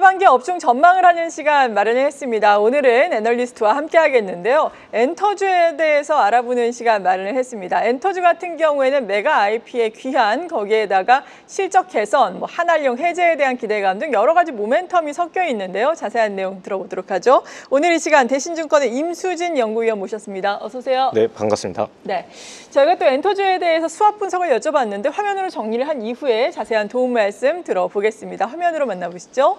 하반기 업종 전망을 하는 시간 마련했습니다. 오늘은 애널리스트와 함께 하겠는데요. 엔터주에 대해서 알아보는 시간 마련을 했습니다. 엔터주 같은 경우에는 메가 IP의 귀환, 거기에다가 실적 개선, 한알령 해제에 대한 기대감 등 여러 가지 모멘텀이 섞여 있는데요. 자세한 내용 들어보도록 하죠. 오늘 이 시간 대신증권의 임수진 연구위원 모셨습니다. 어서 오세요. 네, 반갑습니다. 네, 저희가 또 엔터주에 대해서 수합 분석을 여쭤봤는데 화면으로 정리를 한 이후에 자세한 도움 말씀 들어보겠습니다. 화면으로 만나보시죠.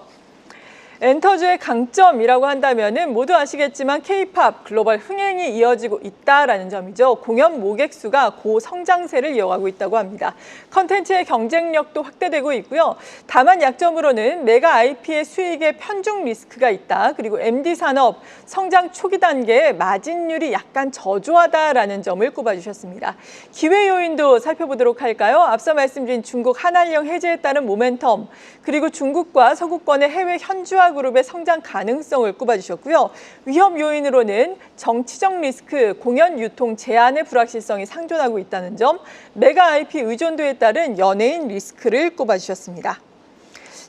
엔터주의 강점이라고 한다면은 모두 아시겠지만 K-팝 글로벌 흥행이 이어지고 있다라는 점이죠. 공연 모객 수가 고성장세를 이어가고 있다고 합니다. 컨텐츠의 경쟁력도 확대되고 있고요. 다만 약점으로는 메가 IP의 수익에 편중 리스크가 있다. 그리고 MD 산업 성장 초기 단계에 마진율이 약간 저조하다라는 점을 꼽아주셨습니다. 기회 요인도 살펴보도록 할까요? 앞서 말씀드린 중국 한알령 해제에 따른 모멘텀, 그리고 중국과 서구권의 해외 현지화 그룹의 성장 가능성을 꼽아주셨고요. 위험 요인으로는 정치적 리스크, 공연 유통 제한의 불확실성이 상존하고 있다는 점, 메가 IP 의존도에 따른 연예인 리스크를 꼽아주셨습니다.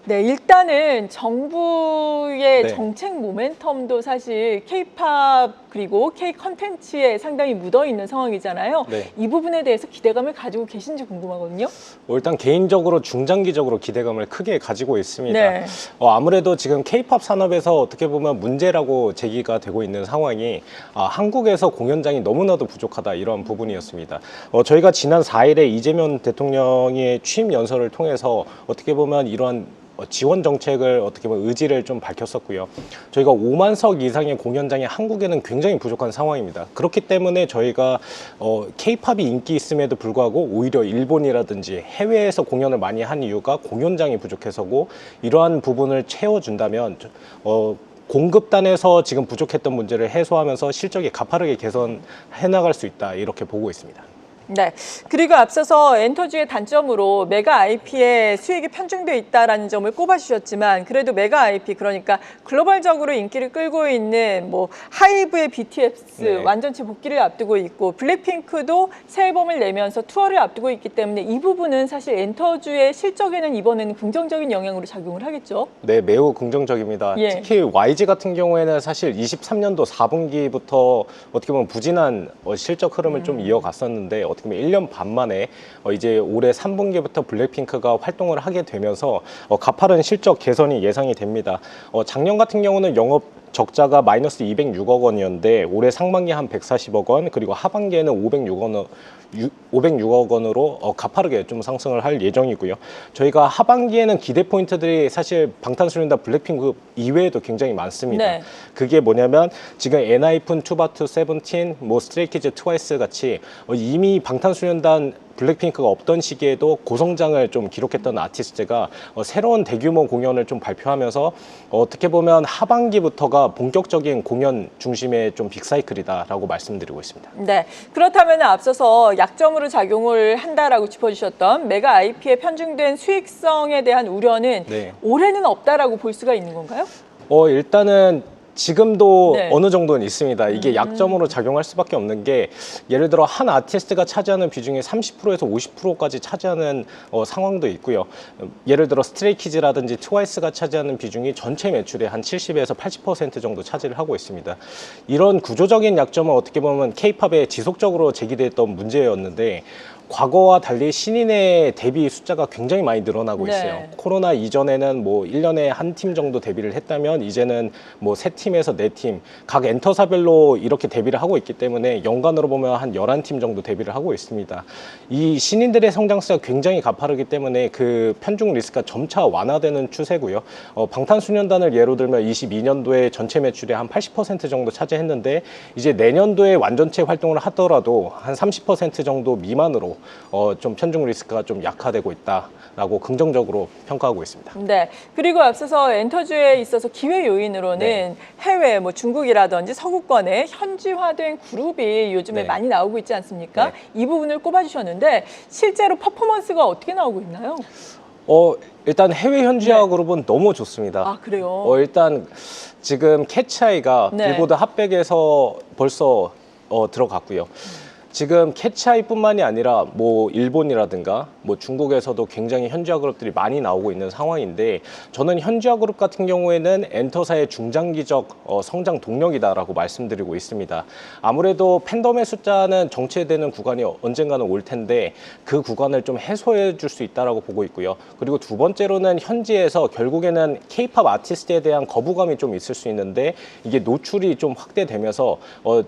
네, 일단은 정부의 정책 모멘텀도 사실 K-팝 그리고 K-컨텐츠에 상당히 묻어있는 상황이잖아요. 네. 이 부분에 대해서 기대감을 가지고 계신지 궁금하거든요. 일단 개인적으로 중장기적으로 기대감을 크게 가지고 있습니다. 네. 아무래도 지금 K-팝 산업에서 어떻게 보면 문제라고 제기가 되고 있는 상황이 한국에서 공연장이 너무나도 부족하다 이런 부분이었습니다. 저희가 지난 4일에 이재명 대통령의 취임 연설을 통해서 어떻게 보면 이러한 지원 정책을 어떻게 보면 의지를 좀 밝혔었고요. 저희가 5만 석 이상의 공연장이 한국에는 굉장히 부족한 상황입니다. 그렇기 때문에 저희가 K-팝이 인기 있음에도 불구하고 오히려 일본이라든지 해외에서 공연을 많이 한 이유가 공연장이 부족해서고, 이러한 부분을 채워준다면 공급단에서 지금 부족했던 문제를 해소하면서 실적이 가파르게 개선해 나갈 수 있다, 이렇게 보고 있습니다. 네, 그리고 앞서서 엔터주의 단점으로 메가 IP의 수익이 편중돼 있다라는 점을 꼽아주셨지만, 그래도 메가 IP, 그러니까 글로벌적으로 인기를 끌고 있는 하이브의 BTS 완전체 복귀를 앞두고 있고, 블랙핑크도 새 앨범을 내면서 투어를 앞두고 있기 때문에 이 부분은 사실 엔터주의 실적에는 이번에는 긍정적인 영향으로 작용을 하겠죠. 네, 매우 긍정적입니다. 예. 특히 YG 같은 경우에는 사실 23년도 4분기부터 어떻게 보면 부진한 실적 흐름을 좀 이어갔었는데, 어떻게 보면 1년 반 만에 이제 올해 3분기부터 블랙핑크가 활동을 하게 되면서 가파른 실적 개선이 예상이 됩니다. 작년 같은 경우는 영업 적자가 마이너스 206억 원이었는데 올해 상반기 한 140억 원, 그리고 하반기에는 506억 원으로 가파르게 좀 상승을 할 예정이고요. 저희가 하반기에는 기대 포인트들이 사실 방탄소년단 블랙핑크 이외에도 굉장히 많습니다. 네. 그게 뭐냐면 지금 엔하이픈, 투바투, 세븐틴, 스트레이키즈, 트와이스 같이 이미 방탄소년단 블랙핑크가 없던 시기에도 고성장을 좀 기록했던 아티스트가 새로운 대규모 공연을 좀 발표하면서 어떻게 보면 하반기부터가 본격적인 공연 중심의 좀 빅사이클이다라고 말씀드리고 있습니다. 네, 그렇다면 앞서서 약점으로 작용을 한다라고 짚어주셨던 메가 IP의 편중된 수익성에 대한 우려는 올해는 없다라고 볼 수가 있는 건가요? 일단은 지금도 어느 정도는 있습니다. 이게 약점으로 작용할 수밖에 없는 게, 예를 들어 한 아티스트가 차지하는 비중이 30%에서 50%까지 차지하는 상황도 있고요. 예를 들어 스트레이키즈라든지 트와이스가 차지하는 비중이 전체 매출의 한 70에서 80% 정도 차지를 하고 있습니다. 이런 구조적인 약점은 어떻게 보면 K-팝에 지속적으로 제기됐던 문제였는데, 과거와 달리 신인의 데뷔 숫자가 굉장히 많이 늘어나고 있어요. 코로나 이전에는 1년에 한 팀 정도 데뷔를 했다면 이제는 3팀에서 4팀, 각 엔터사별로 이렇게 데뷔를 하고 있기 때문에 연간으로 보면 한 11팀 정도 데뷔를 하고 있습니다. 이 신인들의 성장세가 굉장히 가파르기 때문에 그 편중 리스크가 점차 완화되는 추세고요. 방탄소년단을 예로 들면 22년도에 전체 매출의 한 80% 정도 차지했는데, 이제 내년도에 완전체 활동을 하더라도 한 30% 정도 미만으로 좀 편중 리스크가 좀 약화되고 있다라고 긍정적으로 평가하고 있습니다. 네, 그리고 앞서서 엔터주에 있어서 기회 요인으로는 해외 중국이라든지 서구권의 현지화된 그룹이 요즘에 많이 나오고 있지 않습니까? 이 부분을 꼽아주셨는데 실제로 퍼포먼스가 어떻게 나오고 있나요? 일단 해외 현지화 그룹은 너무 좋습니다. 아, 그래요? 일단 지금 캐치아이가 빌보드 핫백에서 벌써 들어갔고요. 지금 캐치아이뿐만이 아니라 뭐 일본이라든가 뭐 중국에서도 굉장히 현지화 그룹들이 많이 나오고 있는 상황인데, 저는 현지화 그룹 같은 경우에는 엔터사의 중장기적 성장 동력이다라고 말씀드리고 있습니다. 아무래도 팬덤의 숫자는 정체되는 구간이 언젠가는 올 텐데 그 구간을 좀 해소해 줄 수 있다라고 보고 있고요. 그리고 두 번째로는 현지에서 결국에는 K-팝 아티스트에 대한 거부감이 좀 있을 수 있는데, 이게 노출이 좀 확대되면서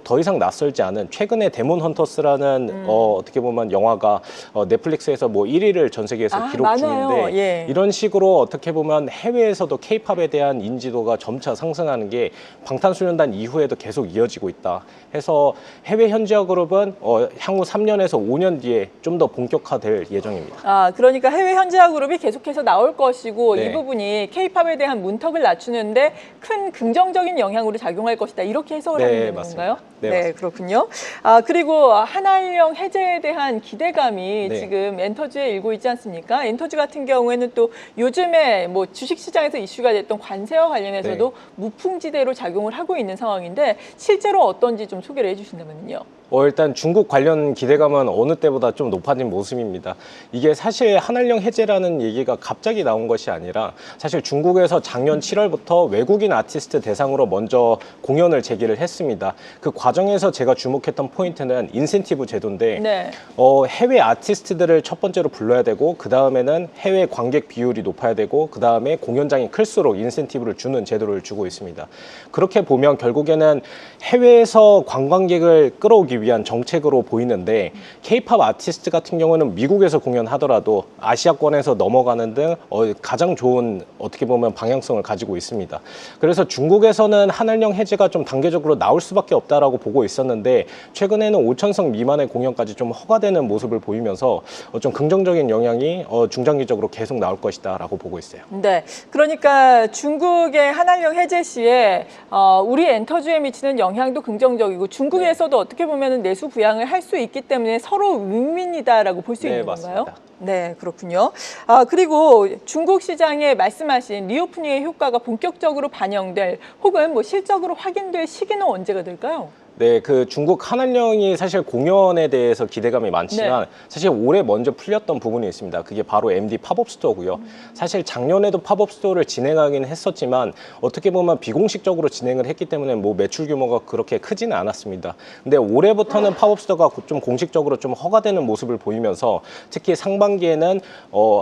더 이상 낯설지 않은, 최근에 데몬 헌터스라는 어떻게 보면 영화가 넷플릭스에서 뭐 1위를 전 세계에서 기록 많아요. 중인데, 예. 이런 식으로 어떻게 보면 해외에서도 K-팝에 대한 인지도가 점차 상승하는 게 방탄소년단 이후에도 계속 이어지고 있다 해서, 해외 현지화 그룹은 향후 3년에서 5년 뒤에 좀 더 본격화될 예정입니다. 그러니까 해외 현지화 그룹이 계속해서 나올 것이고, 네. 이 부분이 K-팝에 대한 문턱을 낮추는데 큰 긍정적인 영향으로 작용할 것이다. 이렇게 해석을 하면 되는 건가요? 네, 맞습니다. 그렇군요. 그리고 한알령 해제에 대한 기대감이 네. 지금 엔터주에 일고 있지 않습니까? 엔터주 같은 경우에는 또 요즘에 뭐 주식시장에서 이슈가 됐던 관세와 관련해서도 네. 무풍지대로 작용을 하고 있는 상황인데, 실제로 어떤지 좀 소개를 해주신다면요. 일단 중국 관련 기대감은 어느 때보다 좀 높아진 모습입니다. 이게 사실 한알령 해제라는 얘기가 갑자기 나온 것이 아니라, 사실 중국에서 작년 7월부터 외국인 아티스트 대상으로 먼저 공연을 제기를 했습니다. 그 과정에서 제가 주목했던 포인트는 인센티브 제도인데, 네. 해외 아티스트들을 첫 번째로 불러야 되고, 그 다음에는 해외 관객 비율이 높아야 되고, 그 다음에 공연장이 클수록 인센티브를 주는 제도를 주고 있습니다. 그렇게 보면 결국에는 해외에서 관광객을 끌어오기 위한 정책으로 보이는데, K-팝 아티스트 같은 경우는 미국에서 공연하더라도 아시아권에서 넘어가는 등 가장 좋은 어떻게 보면 방향성을 가지고 있습니다. 그래서 중국에서는 한알령 해제가 좀 단계적으로 나올 수밖에 없다라고 보고 있었는데, 최근에는 5,000석 미만의 공연까지 좀 허가되는 모습을 보이면서 좀 긍정적인 영향이 중장기적으로 계속 나올 것이다라고 보고 있어요. 네, 그러니까 중국의 한알령 해제 시에 우리 엔터주에 미치는 영향도 긍정적이고, 중국에서도 어떻게 보면 내수 부양을 할 수 있기 때문에 서로 윈윈이다라고 볼 수 네, 있는 건가요? 맞습니다. 네, 그렇군요. 그리고 중국 시장에 말씀하신 리오프닝의 효과가 본격적으로 반영될, 혹은 뭐 실적으로 확인될 시기는 언제가 될까요? 네, 그 중국 한알령이 사실 공연에 대해서 기대감이 많지만 사실 올해 먼저 풀렸던 부분이 있습니다. 그게 바로 MD 팝업 스토어고요. 사실 작년에도 팝업 스토어를 진행하긴 했었지만 어떻게 보면 비공식적으로 진행을 했기 때문에 뭐 매출 규모가 그렇게 크지는 않았습니다. 근데 올해부터는 팝업 스토어가 좀 공식적으로 좀 허가되는 모습을 보이면서, 특히 상반기에는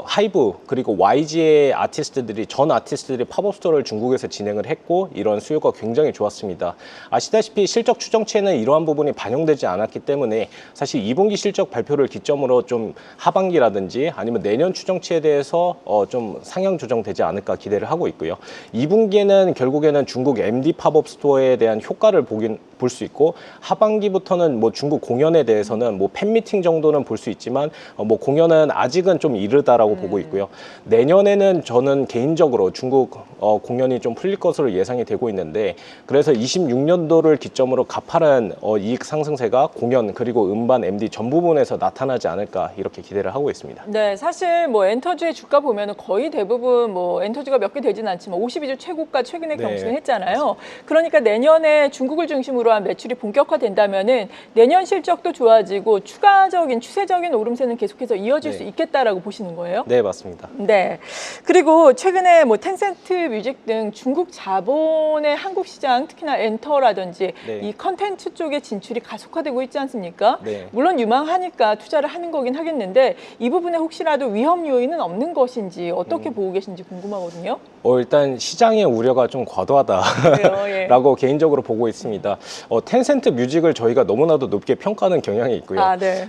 하이브 그리고 YG의 아티스트들이, 전 아티스트들이 팝업 스토어를 중국에서 진행을 했고, 이런 수요가 굉장히 좋았습니다. 아시다시피 실적 추정 치에는 이러한 부분이 반영되지 않았기 때문에 사실 2분기 실적 발표를 기점으로 좀 하반기라든지 아니면 내년 추정치에 대해서 좀 상향 조정되지 않을까 기대를 하고 있고요. 2분기에는 결국에는 중국 MD 팝업 스토어에 대한 효과를 볼 수 있고, 하반기부터는 뭐 중국 공연에 대해서는 뭐 팬미팅 정도는 볼 수 있지만 뭐 공연은 아직은 좀 이르다라고 보고 있고요. 내년에는 저는 개인적으로 중국 공연이 좀 풀릴 것으로 예상이 되고 있는데, 그래서 26년도를 기점으로 가파른 이익 상승세가 공연 그리고 음반 MD 전 부분에서 나타나지 않을까, 이렇게 기대를 하고 있습니다. 네, 사실 뭐 엔터주의 주가 보면은 거의 대부분 뭐 엔터주가 몇 개 되지는 않지만 52주 최고가 최근에 경신을 했잖아요. 그러니까 내년에 중국을 중심으로 한 매출이 본격화된다면은 내년 실적도 좋아지고 추가적인 추세적인 오름세는 계속해서 이어질 수 있겠다라고 보시는 거예요? 네, 맞습니다. 네. 그리고 최근에 뭐 텐센트 뮤직 등 중국 자본의 한국 시장, 특히나 엔터라든지 이 컨텐츠 쪽의 진출이 가속화되고 있지 않습니까? 물론 유망하니까 투자를 하는 거긴 하겠는데, 이 부분에 혹시라도 위험 요인은 없는 것인지 어떻게 보고 계신지 궁금하거든요. 일단 시장의 우려가 좀 과도하다라고 개인적으로 보고 있습니다. 텐센트 뮤직을 저희가 너무나도 높게 평가하는 경향이 있고요.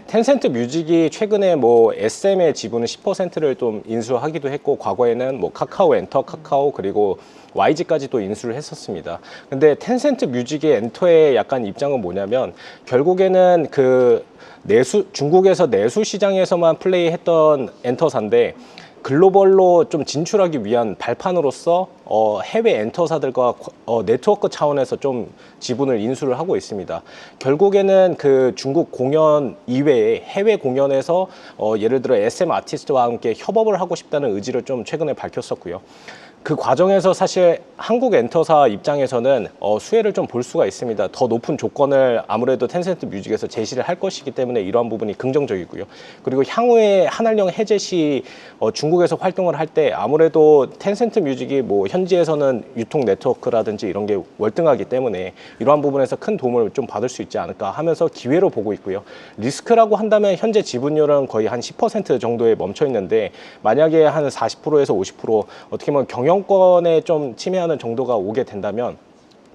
텐센트 뮤직이 최근에 뭐 SM의 지분은 10%를 좀 인수하기도 했고, 과거에는 뭐 카카오, 엔터 카카오 그리고 YG까지 또 인수를 했었습니다. 근데 텐센트 뮤직의 엔터의 약간 입장은 뭐냐면, 결국에는 그 중국에서 내수 시장에서만 플레이했던 엔터사인데, 글로벌로 좀 진출하기 위한 발판으로서 해외 엔터사들과 네트워크 차원에서 좀 지분을 인수를 하고 있습니다. 결국에는 그 중국 공연 이외에 해외 공연에서 예를 들어 SM 아티스트와 함께 협업을 하고 싶다는 의지를 좀 최근에 밝혔었고요. 그 과정에서 사실 한국 엔터사 입장에서는 수혜를 좀 볼 수가 있습니다. 더 높은 조건을 아무래도 텐센트 뮤직에서 제시를 할 것이기 때문에 이러한 부분이 긍정적이고요. 그리고 향후에 한알령 해제 시 중국에서 활동을 할 때 아무래도 텐센트 뮤직이 뭐 현지에서는 유통 네트워크라든지 이런 게 월등하기 때문에 이러한 부분에서 큰 도움을 좀 받을 수 있지 않을까 하면서 기회로 보고 있고요. 리스크라고 한다면 현재 지분율은 거의 한 10% 정도에 멈춰 있는데 만약에 한 40%에서 50% 어떻게 보면 경영권에 좀 침해하는 정도가 오게 된다면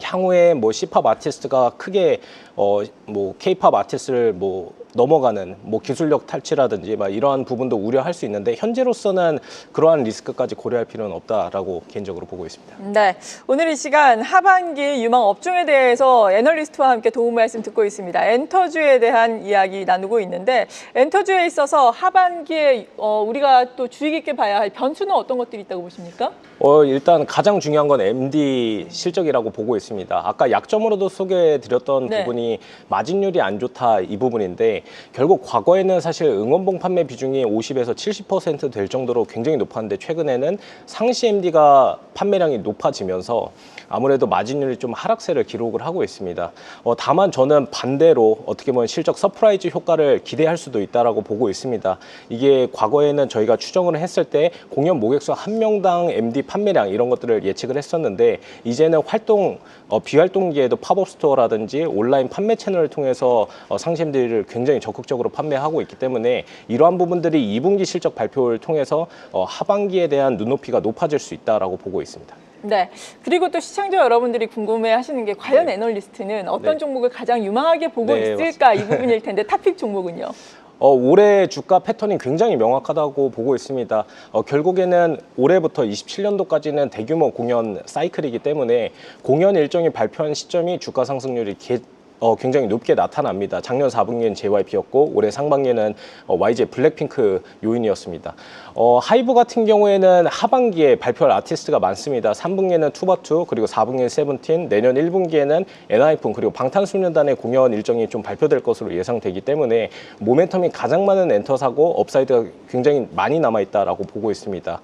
향후에 뭐 C팝 아티스트가 크게 뭐 K팝 아티스트를 뭐 넘어가는 뭐 기술력 탈취라든지 막 이러한 부분도 우려할 수 있는데 현재로서는 그러한 리스크까지 고려할 필요는 없다라고 개인적으로 보고 있습니다. 네, 오늘 이 시간 하반기 유망 업종에 대해서 애널리스트와 함께 도움 말씀 듣고 있습니다. 엔터주에 대한 이야기 나누고 있는데 엔터주에 있어서 하반기에 우리가 또 주의 깊게 봐야 할 변수는 어떤 것들이 있다고 보십니까? 일단 가장 중요한 건 MD 실적이라고 보고 있습니다. 아까 약점으로도 소개해드렸던 네. 부분이 마진율이 안 좋다 이 부분인데 결국 과거에는 사실 응원봉 판매 비중이 50에서 70% 될 정도로 굉장히 높았는데 최근에는 상시 MD가 판매량이 높아지면서 아무래도 마진율이 좀 하락세를 기록을 하고 있습니다. 다만 저는 반대로 어떻게 보면 실적 서프라이즈 효과를 기대할 수도 있다라고 보고 있습니다. 이게 과거에는 저희가 추정을 했을 때 공연 모객수 한 명당 MD 판매량 이런 것들을 예측을 했었는데 이제는 비활동기에도 팝업 스토어라든지 온라인 판매 채널을 통해서 상시 MD를 굉장히 적극적으로 판매하고 있기 때문에 이러한 부분들이 2분기 실적 발표를 통해서 하반기에 대한 눈높이가 높아질 수 있다라고 보고 있습니다. 네. 그리고 또 시청자 여러분들이 궁금해 하시는 게 과연 네. 애널리스트는 어떤 네. 종목을 가장 유망하게 보고 네, 있을까 이 부분일 텐데 탑픽 종목은요? 올해 주가 패턴이 굉장히 명확하다고 보고 있습니다. 결국에는 올해부터 27년도까지는 대규모 공연 사이클이기 때문에 공연 일정이 발표한 시점이 주가 상승률이 굉장히 높게 나타납니다. 작년 4분기엔 JYP였고 올해 상반기에는 YG 블랙핑크 요인이었습니다. 하이브 같은 경우에는 하반기에 발표할 아티스트가 많습니다. 3분기에는 투바투 그리고 4분기에는 세븐틴, 내년 1분기에는 엔하이픈 그리고 방탄소년단의 공연 일정이 좀 발표될 것으로 예상되기 때문에 모멘텀이 가장 많은 엔터사고 업사이드가 굉장히 많이 남아있다라고 보고 있습니다.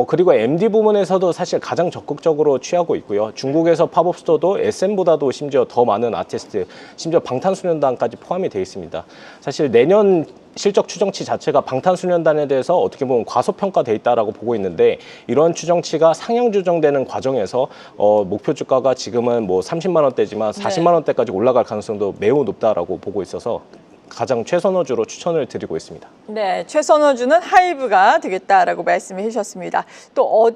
그리고 MD 부문에서도 사실 가장 적극적으로 취하고 있고요. 중국에서 팝업 스토어도 SM보다도 심지어 더 많은 아티스트 심지어 방탄소년단까지 포함이 되어 있습니다. 사실 내년 실적 추정치 자체가 방탄소년단에 대해서 어떻게 보면 과소평가돼 있다라고 보고 있는데 이런 추정치가 상향 조정되는 과정에서 목표 주가가 지금은 뭐 30만 원대지만 40만 원대까지 올라갈 가능성도 매우 높다라고 보고 있어서 가장 최선호주로 추천을 드리고 있습니다. 네, 최선호주는 하이브가 되겠다라고 말씀해 주셨습니다. 또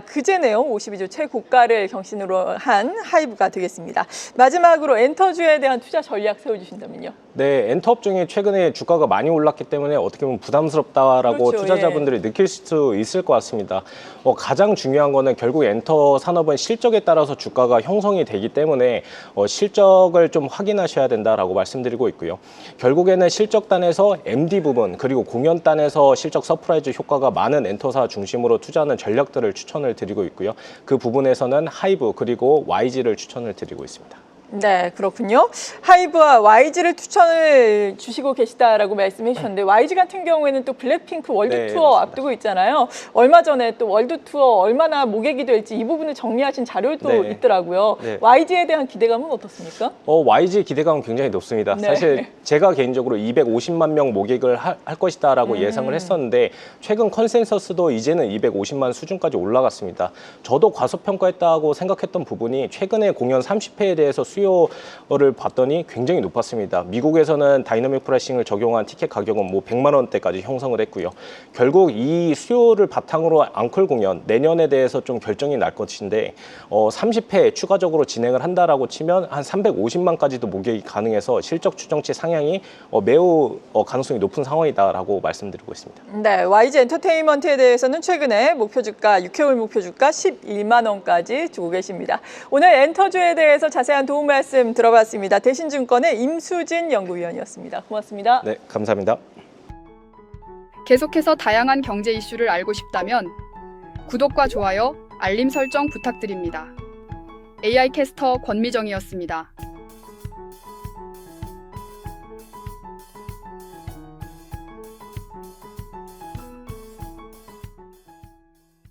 그제네요. 52주 최고가를 경신으로 한 하이브가 되겠습니다. 마지막으로 엔터주에 대한 투자 전략 세워주신다면요? 네, 엔터 업종이 최근에 주가가 많이 올랐기 때문에 어떻게 보면 부담스럽다라고 그렇죠, 투자자분들이 느낄 수 있을 것 같습니다. 가장 중요한 거는 결국 엔터 산업은 실적에 따라서 주가가 형성이 되기 때문에 실적을 좀 확인하셔야 된다라고 말씀드리고 있고요. 결국에는 실적단에서 MD 부분 그리고 공연단에서 실적 서프라이즈 효과가 많은 엔터사 중심으로 투자하는 전략들을 추천을 드리고 있고요. 그 부분에서는 하이브 그리고 YG를 추천을 드리고 있습니다. 네, 그렇군요. 하이브와 YG를 추천을 주시고 계시다라고 말씀해 주셨는데 YG 같은 경우에는 또 블랙핑크 월드 네, 투어 맞습니다. 앞두고 있잖아요. 얼마 전에 또 월드 투어 얼마나 모객이 될지 이 부분을 정리하신 자료도 네. 있더라고요. 네. YG에 대한 기대감은 어떻습니까? YG 기대감은 굉장히 높습니다. 네. 사실 제가 개인적으로 250만 명 모객을 할 것이다라고 예상을 했었는데 최근 컨센서스도 이제는 250만 수준까지 올라갔습니다. 저도 과소평가했다고 생각했던 부분이 최근에 공연 30회에 대해서 수요를 봤더니 굉장히 높았습니다. 미국에서는 다이너믹 프라이싱을 적용한 티켓 가격은 뭐 100만 원대까지 형성을 했고요. 결국 이 수요를 바탕으로 앙콜 공연 내년에 대해서 좀 결정이 날 것인데 30회 추가적으로 진행을 한다라고 치면 한 350만까지도 모객이 가능해서 실적 추정치 상향이 매우 가능성이 높은 상황이다라고 말씀드리고 있습니다. 네, YG 엔터테인먼트에 대해서는 최근에 목표 주가 6개월 목표 주가 11만 원까지 주고 계십니다. 오늘 엔터주에 대해서 자세한 도움 말씀 들어봤습니다. 대신증권의 임수진 연구위원이었습니다. 고맙습니다. 네, 감사합니다. 계속해서 다양한 경제 이슈를 알고 싶다면 구독과 좋아요, 알림 설정 부탁드립니다. AI 캐스터 권미정이었습니다.